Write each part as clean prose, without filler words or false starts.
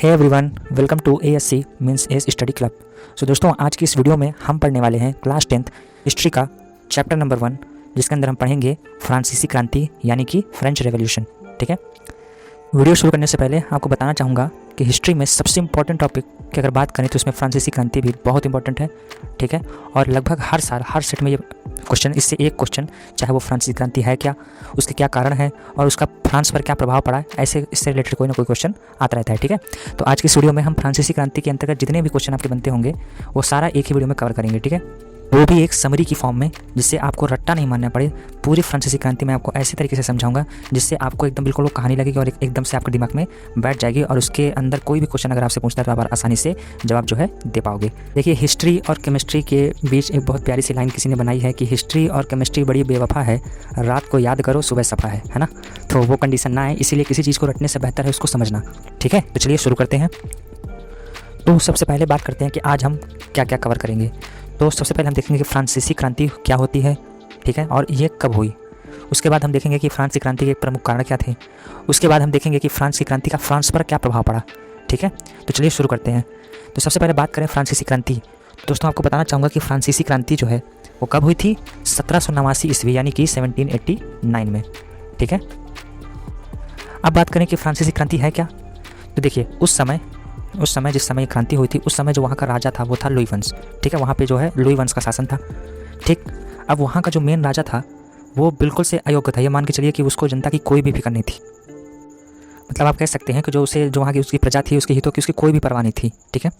Hey everyone, welcome to ASC means age study club. So दोस्तों, आज की इस वीडियो में हम पढ़ने वाले हैं क्लास 10th हिस्ट्री का चैप्टर नंबर 1, जिसके अंदर हम पढ़ेंगे फ्रांसीसी क्रांति यानी कि फ्रेंच रेवोल्यूशन। ठीक है, वीडियो शुरू करने से पहले आपको बताना चाहूँगा कि हिस्ट्री में सबसे इंपॉर्टेंट टॉपिक की अगर बात करें तो उसमें फ्रांसीसी क्रांति भी बहुत इंपॉर्टेंट है। ठीक है, और लगभग हर साल हर सेट में ये क्वेश्चन, इससे एक क्वेश्चन, चाहे वो फ्रांसीसी क्रांति है क्या, उसके क्या कारण है और उसका फ्रांस पर क्या प्रभाव पड़ा है, ऐसे इससे रिलेटेड कोई ना कोई क्वेश्चन आता रहता है। ठीक है, तो आज की इस वीडियो में हम फ्रांसीसी क्रांति के अंतर्गत जितने भी क्वेश्चन आपके बनते होंगे वो सारा एक ही वीडियो में कवर करेंगे। ठीक है, वो भी एक समरी की फॉर्म में, जिससे आपको रट्टा नहीं मारना पड़े। पूरी फ्रांसीसी क्रांति मैं आपको ऐसे तरीके से समझाऊंगा जिससे आपको एकदम बिल्कुल वो कहानी लगेगी और एकदम से आपके दिमाग में बैठ जाएगी, और उसके अंदर कोई भी क्वेश्चन अगर आपसे पूछता है तो आप आसानी से जवाब जो है दे पाओगे। देखिए, हिस्ट्री और केमिस्ट्री के बीच एक बहुत प्यारी सी लाइन किसी ने बनाई है कि हिस्ट्री और केमिस्ट्री बड़ी बेवफा है, रात को याद करो सुबह सफा है ना। तो वो कंडीशन ना है, इसीलिए किसी चीज़ को रटने से बेहतर है उसको समझना। ठीक है, तो चलिए शुरू करते हैं। तो सबसे पहले बात करते हैं कि आज हम क्या क्या कवर करेंगे। तो सबसे पहले हम देखेंगे कि फ्रांसीसी क्रांति क्या होती है, ठीक है, और ये कब हुई। उसके बाद हम देखेंगे कि फ्रांस की क्रांति के प्रमुख कारण क्या थे। उसके बाद हम देखेंगे कि फ्रांस की क्रांति का फ्रांस पर क्या प्रभाव पड़ा। ठीक है, तो चलिए शुरू करते हैं। तो सबसे पहले बात करें फ्रांसीसी क्रांति। दोस्तों, आपको बताना चाहूँगा कि फ्रांसीसी क्रांति जो है वो कब हुई थी, 1789 ईस्वी यानी कि 1789 में। ठीक है, अब बात करें कि फ्रांसीसी क्रांति है क्या। तो देखिए, उस समय जिस समय क्रांति हुई थी, उस समय जो वहाँ का राजा था वो था लुई वंश। ठीक है, वहाँ पे जो है लुई वंश का शासन था। ठीक, अब वहाँ का जो मेन राजा था वो बिल्कुल से अयोग्य था। ये मान के चलिए कि उसको जनता की कोई भी फिक्र नहीं थी। मतलब आप कह सकते हैं कि जो वहाँ की उसकी प्रजा थी, उसके हितों की उसकी कोई भी परवाह नहीं थी। ठीक है,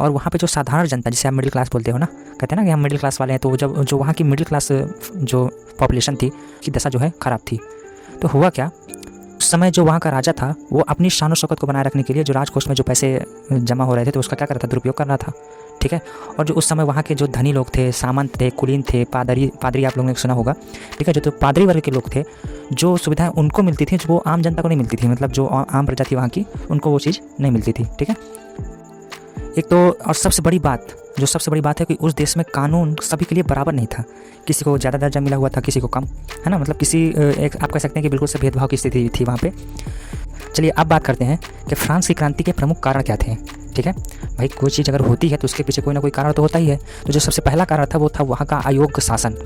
और वहाँ पे जो साधारण जनता, जिसे आप मिडिल क्लास बोलते हो ना, कहते हैं ना कि हम मिडिल क्लास वाले हैं, तो जब जो वहाँ की मिडिल क्लास जो पॉपुलेशन थी की दशा जो है ख़राब थी। तो हुआ क्या, उस समय जो वहाँ का राजा था वो अपनी शान शौकत को बनाए रखने के लिए जो राजकोष में जो पैसे जमा हो रहे थे तो उसका क्या कर रहा था, दुरुपयोग कर रहा था। ठीक है, और जो उस समय वहाँ के जो धनी लोग थे, सामंत थे, कुलीन थे, पादरी आप लोगों ने सुना होगा। ठीक है, जो तो पादरी वर्ग के लोग थे, जो सुविधाएं उनको मिलती थी जो वो आम जनता को नहीं मिलती थी, मतलब जो आम प्रजा थी वहाँ की, उनको वो चीज़ नहीं मिलती थी। ठीक है, एक तो और सबसे बड़ी बात है कि उस देश में कानून सभी के लिए बराबर नहीं था। किसी को ज़्यादा दर्जा मिला हुआ था, किसी को कम, है ना। मतलब एक आप कह सकते हैं कि बिल्कुल से भेदभाव की स्थिति थी वहाँ पे। चलिए अब बात करते हैं कि फ्रांस की क्रांति के प्रमुख कारण क्या थे। ठीक है भाई, कोई चीज़ अगर होती है तो उसके पीछे कोई ना कोई कारण तो होता ही है। तो जो सबसे पहला कारण था वो था वहाँ का अयोग्य शासन।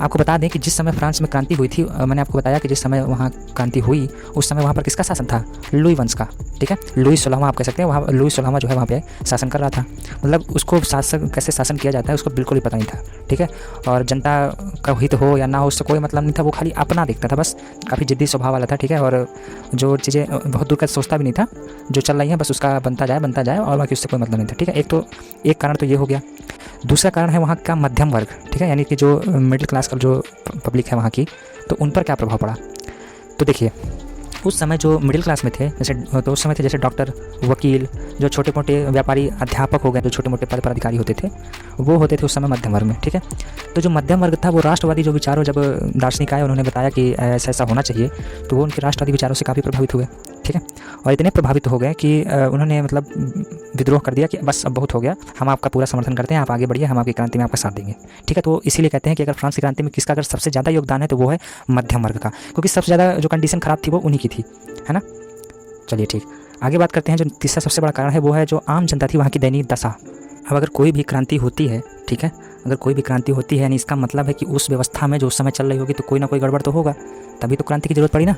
आपको बता दें कि जिस समय फ्रांस में क्रांति हुई थी, मैंने आपको बताया कि जिस समय वहाँ क्रांति हुई उस समय वहाँ पर किसका शासन था, लुई वंश का। ठीक है, लुई 16वां आप कह सकते हैं, वहाँ लुई 16वां जो है वहाँ पे शासन कर रहा था। मतलब उसको कैसे शासन किया जाता है उसको बिल्कुल ही पता नहीं था। ठीक है, और जनता का हित हो या ना हो उससे कोई मतलब नहीं था, वो खाली अपना देखता था बस। काफ़ी जिद्दी स्वभाव वाला था। ठीक है, और जो चीज़ें बहुत दूर का सोचता भी नहीं था, जो चल रही है बस उसका बनता जाए और बाकी उससे कोई मतलब नहीं था। ठीक है, एक कारण तो ये हो गया। दूसरा कारण है वहाँ का मध्यम वर्ग। ठीक है, यानी कि जो मिडिल क्लास का जो पब्लिक है वहाँ की, तो उन पर क्या प्रभाव पड़ा। तो देखिए, उस समय जो मिडिल क्लास में थे, उस समय थे जैसे डॉक्टर, वकील, जो छोटे मोटे व्यापारी, अध्यापक हो गए, जो छोटे मोटे पद पर अधिकारी होते थे, वो होते थे उस समय मध्यम वर्ग में। ठीक है, तो जो मध्यम वर्ग था वो राष्ट्रवादी जो विचारों, जब दार्शनिक आए उन्होंने बताया कि ऐसा होना चाहिए, तो वो उनके राष्ट्रवादी विचारों से काफ़ी प्रभावित हुए। ठीक है, और इतने प्रभावित हो गए कि उन्होंने मतलब विद्रोह कर दिया कि बस अब बहुत हो गया, हम आपका पूरा समर्थन करते हैं, आप आगे बढ़िए, हम आपकी क्रांति में आपका साथ देंगे। ठीक है, तो इसीलिए कहते हैं कि अगर फ्रांस की क्रांति में किसका अगर सबसे ज़्यादा योगदान है तो वो है मध्यम वर्ग का, क्योंकि सबसे ज़्यादा जो कंडीशन ख़राब थी वो उन्हीं की थी, है ना। चलिए ठीक, आगे बात करते हैं। जो तीसरा सबसे बड़ा कारण है वो है जो आम जनता थी वहाँ की दयनीय दशा। अब अगर कोई भी क्रांति होती है, ठीक है, अगर कोई भी क्रांति होती है यानी इसका मतलब है कि उस व्यवस्था में जो उस समय चल रही होगी तो कोई ना कोई गड़बड़ तो होगा, तभी तो क्रांति की जरूरत पड़ी ना।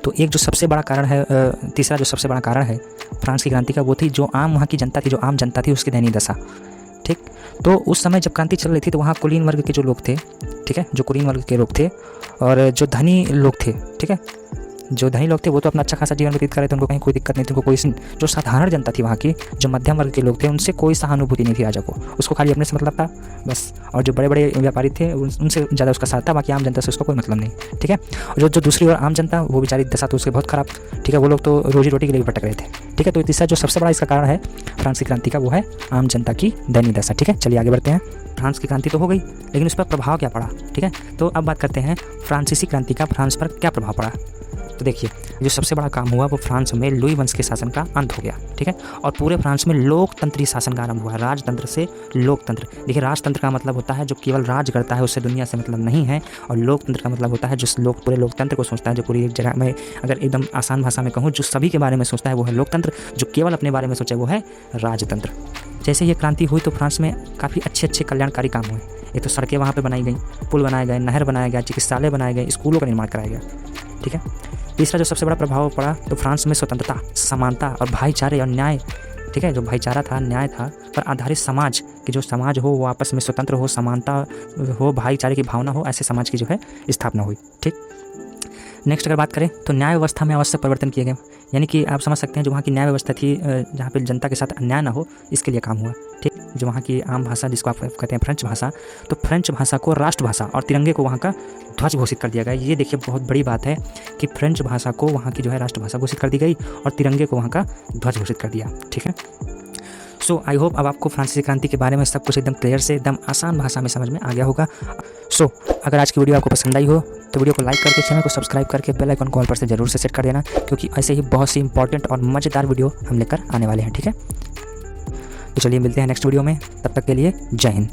तो एक जो सबसे बड़ा कारण है, तीसरा जो सबसे बड़ा कारण है फ्रांस की क्रांति का, वो थी जो आम वहाँ की जनता थी, जो आम जनता थी उसकी दयनीय दशा। ठीक, तो उस समय जब क्रांति चल रही थी तो वहाँ कुलीन वर्ग के जो लोग थे, ठीक है, जो कुलीन वर्ग के लोग थे और जो धनी लोग थे, ठीक है, जो धनी लोग थे वो तो अपना अच्छा खासा जीवन व्यतीत कर रहे थे, उनको कहीं कोई दिक्कत नहीं थी, उनको कोई। जो साधारण जनता थी वहाँ की, जो मध्यम वर्ग के लोग थे, उनसे कोई सहानुभूति नहीं थी राजा को, उसको खाली अपने से मतलब था बस। और जो बड़े बड़े व्यापारी थे उनसे ज़्यादा उसका साथ था, बाकी आम जनता से उसको कोई मतलब नहीं। ठीक है, और जो दूसरी ओर आम जनता, वो बेचारी दशा तो उसके बहुत ख़राब। ठीक है, वो लोग तो रोजी रोटी के लिए भी भटक रहे थे। ठीक है, तो तीसरा जो सबसे बड़ा इसका कारण है फ्रांस की क्रांति का, वो है आम जनता की दयनीय दशा। ठीक है, चलिए आगे बढ़ते हैं। फ्रांस की क्रांति तो हो गई, लेकिन उस पर प्रभाव क्या पड़ा। ठीक है, तो अब बात करते हैं फ्रांसीसी क्रांति का फ्रांस पर क्या प्रभाव पड़ा। तो देखिए जो सबसे बड़ा काम हुआ वो फ्रांस में लुई वंश के शासन का अंत हो गया, ठीक है। और पूरे फ्रांस में लोकतंत्री शासन का आरंभ हुआ, राजतंत्र से लोकतंत्र। देखिए राजतंत्र का मतलब होता है जो केवल राज करता है, उससे दुनिया से मतलब नहीं है। और लोकतंत्र का मतलब होता है जो लोग पूरे लोकतंत्र को सोचता है, जो पूरी एक जगह में, अगर एकदम आसान भाषा में कहूँ, जो सभी के बारे में सोचता है वो है लोकतंत्र, जो केवल अपने बारे में सोचे वो है राजतंत्र। जैसे ये क्रांति हुई तो फ्रांस में काफ़ी अच्छे कल्याणकारी काम हुए। एक तो सड़कें वहाँ पे बनाई गई, पुल बनाए गए, नहर बनाया गया, चिकित्सालय बनाए गए, स्कूलों का निर्माण कराया गया, ठीक है। तीसरा जो सबसे बड़ा प्रभाव पड़ा तो फ्रांस में स्वतंत्रता, समानता और भाईचारे और न्याय, ठीक है, जो भाईचारा था, न्याय था, पर आधारित समाज कि जो समाज हो वो आपस में स्वतंत्र हो, समानता हो, भाईचारे की भावना हो, ऐसे समाज की जो है स्थापना हुई, ठीक। नेक्स्ट अगर बात करें तो न्याय व्यवस्था में आवश्यक परिवर्तन किए गए, यानी कि आप समझ सकते हैं जो वहाँ की न्याय व्यवस्था थी, जहाँ पे जनता के साथ अन्याय ना हो, इसके लिए काम हुआ, ठीक। जो वहाँ की आम भाषा जिसको आप कहते हैं फ्रेंच भाषा, तो फ्रेंच भाषा को राष्ट्रभाषा और तिरंगे को वहाँ का ध्वज घोषित कर दिया गया। ये देखिए बहुत बड़ी बात है कि फ्रेंच भाषा को वहाँ की जो है राष्ट्रभाषा घोषित कर दी गई और तिरंगे को वहाँ का ध्वज घोषित कर दिया, ठीक है। सो आई होप अब आपको फ्रांसीसी क्रांति के बारे में सब कुछ एकदम क्लियर से, एकदम आसान भाषा में समझ में आ गया होगा। सो अगर आज की वीडियो आपको पसंद आई हो तो वीडियो को लाइक करके, चैनल को सब्सक्राइब करके बेल आइकन को ऑल पर से जरूर से सेट कर देना, क्योंकि ऐसे ही बहुत सी इंपॉर्टेंट और मज़ेदार वीडियो हम लेकर आने वाले हैं, ठीक है। तो चलिए मिलते हैं नेक्स्ट वीडियो में, तब तक के लिए जय हिंद।